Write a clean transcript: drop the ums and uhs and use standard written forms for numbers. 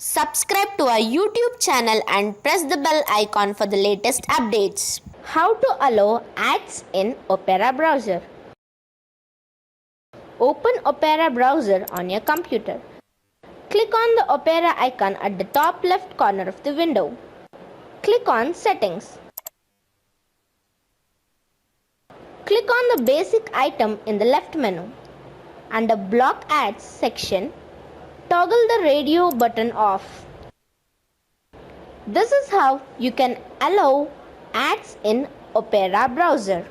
Subscribe to our YouTube channel and press the bell icon for the latest updates. How to allow ads in Opera browser. Open Opera browser on your computer. Click on the Opera icon at the top left corner of the window. Click on Settings. Click on the basic item in the left menu. Under Block Ads section, toggle the radio button off. This is how you can allow ads in Opera browser.